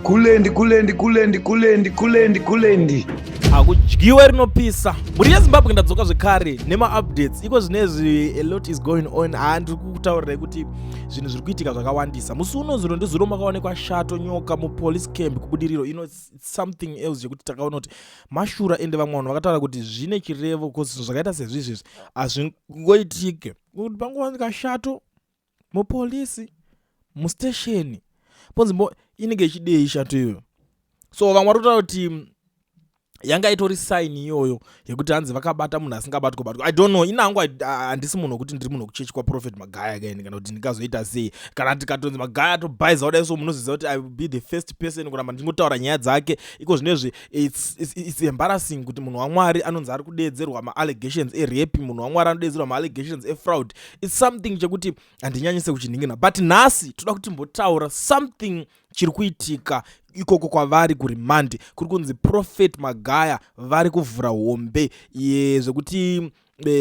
kulendi akudyiwe rinopisa muri yezimbabwe ndadzoka zvekare nema-updates iko zvinezvi a lot is going on handiri kutaurirai kuti zvinhu zviri kuitika zvakawandisa. musi uno zuro ndizuro makaonekwa shato nyoka mupolice camp kubudiriro it's something else zvekuti takaona kuti mashura ende vamwe vanhu vakataura kuti zvine chirevo kozi zvakaita sezvizvizvi hazvingoitike kuti pangowanika shato mupolisi mustesheni ponzi inenge ichidei shato iyoyo. So vamwe vari kutaura kuti yanga itori sign iyoyo yekuti hanzi vakabata munhu asingabatwa. I don't know, inangu handisi munhu wekuti ndiri munhu wekuchechi kwaProfet Magaya kaini kana kuti ndingazoita sei kana tikatonzi Magaya atobhaiza kudai so munoziva kuti I will be the first person kuramba ndingotaura nyaya dzake. Iko zvinezvi it's embarrassing kuti munhu waMwari anonzi ari kudedzerwa ma-allegations erape, munhu waMwari anodedzerwa ma-allegations efraud. It's something chekuti handinyanyise kuchinhingina, but nhasi toda kuti mbotaura something chiri kuitika ikoko kwavari kurimandi kuri kunzi Prophet Magaya vari kuvhura hombe zvekuti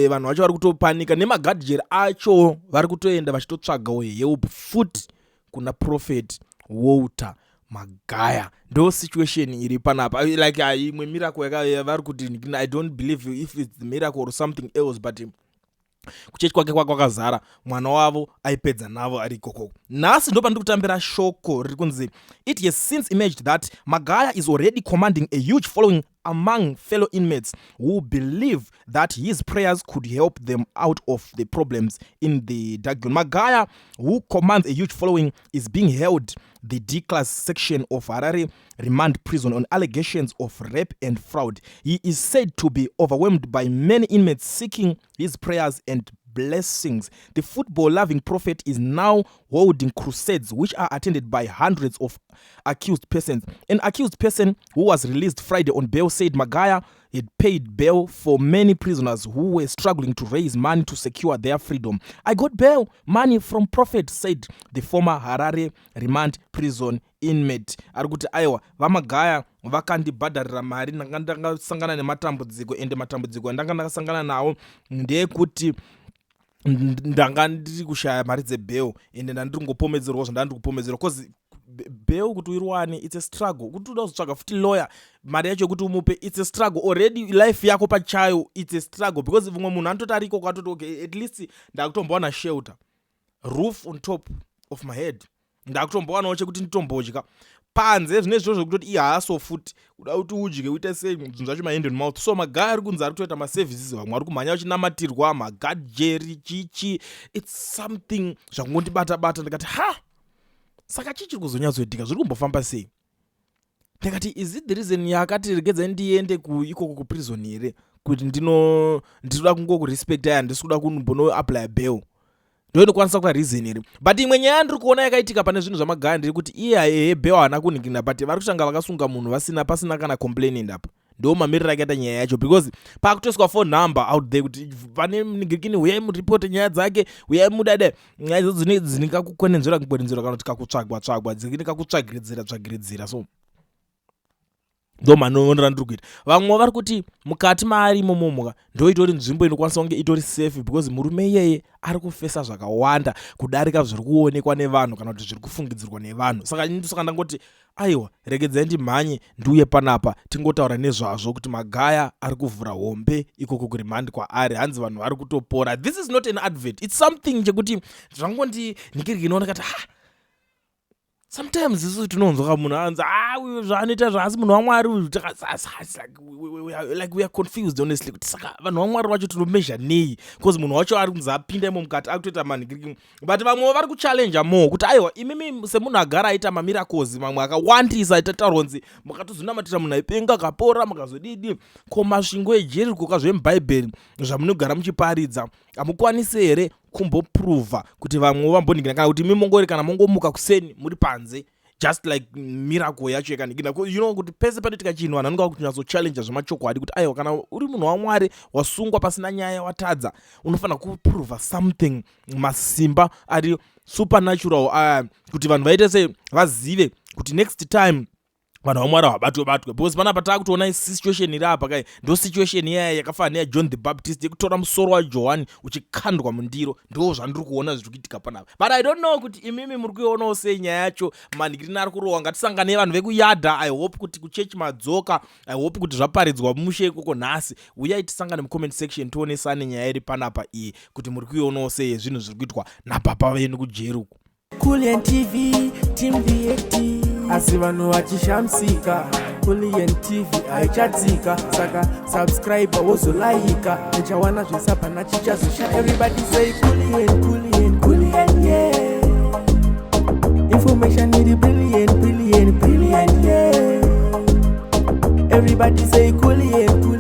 vanhu vacho vari kutopanika nemagadhijeri acho vari kutoenda vachitotsvagawo help futi kuna Prophet Walter Magaya. Ndo situation iri panapa, like imwe miracle vari kuti I don't believe if it's the miracle or something else, but kuchechi kwake kwakazara mwana wavo aipedza navo ari ikoko. Nhasi ndo pandiri kutambira shoko riri kunzi it has since emerged that Magaya is already commanding a huge following among fellow inmates who believe that his prayers could help them out of the problems in the dungeon. Magaya, who commands a huge following, is being held the D-class section of Harare remand prison on allegations of rape and fraud. He is said to be overwhelmed by many inmates seeking his prayers and blessings. The football-loving prophet is now holding crusades which are attended by hundreds of accused persons. An accused person who was released Friday on bail said Magaya had paid bail for many prisoners who were struggling to raise money to secure their freedom. I got bail money from prophet, said the former Harare remand prison inmate. Ari kuti aiwa vaMagaya vakandibhadharira mari ndakasangana nematambudziko ende matambudziko andanga ndakasangana nawo ndeyekuti ndanga ndiri kushaya mari dzebail ende ndandiri ngopomedzerwa zvandandiri kupomedzerwa cause bail kuti uirwane it's a struggle, kuti uda kuzotsvaga futi lawyer mari yacho kuti umupe it's a struggle already, life yako pachayo it's a struggle because vumwe munhu anototi ariko kwatoti okay at least ndakutombowana shelter, roof on top of my head, ndakutombowanawo chekuti nditombodya panze zvine zviro zvekutoti ihaso futi kuda kuti udye uite sei zvinhu zvacho ma-hand and mouth. So Magaya ari kunzi ari kutoita ma-services, vamwe ari kumhanya vachinamatirwa magadhijeri chichi, it's something zvakungondibata ndikati saka chichiri kuzonyatsoitika zviri kumbofamba sei. Ndikati is it the reason yakati regedzai ndiende ikoko kuprison here kuti ndinoda kungokurespect aya handisi kuda kumbonoapply bail, ndo inokwanisa kuva reason here. But imwe nyaya ndiri kuona yakaitika pane zvinhu zvaMagaya ndiri kuti iye bail haana kuningirina, but vari kushanga vakasunga munhu pasina kana complainant apa. Ndo mamiriro akaita nyaya yacho because pakutoiswa phone number out there kuti pane muningirikini uyai muripote nyaya dzake, uyai mudade nyaya idzodzo dziningakukwenenzvera kana kuti kakutsvagwa dzinikakutsvagiridzira. So ndo manonera ndiri kuita. Vamwe vari kuti mukati maari imomomoka ndo itori nzvimbo inokwanisa kunge itori safe because murume iyeye ari kufesa zvakawanda kudarika zviri kuonekwa nevanhu kana kuti zviri kufungidzirwa nevanhu. Saka ndangoti aiwa regedzai ndimhanye ndiuye panapa tingotaura nezvazvo kuti Magaya ari kuvhura hombe ikoko kurimandi kwaari, hanzi vanhu vari kutopora. This is not an advert, it's something chekuti zvangondi ndikirikinoona kati sometimes isu tinonzwa munhu anzi zvaanoita zvasi munhu waMwari like we are confused honestly kuti saka vanhu waMwari vacho tinomezha nei because munhu wacho ari kunzi apinda imo mukati akutoita manhingiriki. But vamwe vari kuchallenge more kuti aiwa imimi semunhu agara aita mamiracles mamwe akawandisa itataronzi mukatozonamatira munhu aipenga akapora mukazodidi ko masvingo ejeriko zvemubhaibheri zvamunogara muchiparidza hamukwanisi here kumboprova kuti vamwe vamboningina kana kuti mimongori kana mongomuka kuseni muri panze just like miracle yacho yakaningina. You know kuti pese panoitika chinhu vanhu vanonga kunyatsochallenge zvemachokwadi kuti aiwa kana uri munhu waMwari wasungwa pasina nyaya watadza unofanira kuprova something, masimba ari supernatural kuti vanhu vaite sei vazive kuti next time vanhu vamwari vabatwe because panapa taakutoona situation iri apa kai ndo situation iyaya yakafanana neya John the Baptist yekutora musoro waJohani uchikandwa mundiro. Ndo zvandiri kuona zviri kuitika panapa, but I don't know kuti imimi muri kuionawo sei nyaya yacho. Manhingirina ari kurohwa, ngatisangane vanhu vekuyadha. I hope kuti kuchechi madzoka, I hope kuti zvaparidzwa mushe ikoko nhasi. Uyai tisangane mucomment section tionesane nyaya iri panapa iyi kuti muri kuionawo sei zvinhu zviri kuitwa nababa venyu kujeri uku. Kulian TV, Team VAT. Asi vanhu vachishamsika. Kulian TV haichatsika. Saka subscribe wozolaika. Uchawana zvisapa nachichazosha. Everybody say Kulian, yeah. Information is brilliant, yeah. Everybody say Kulian.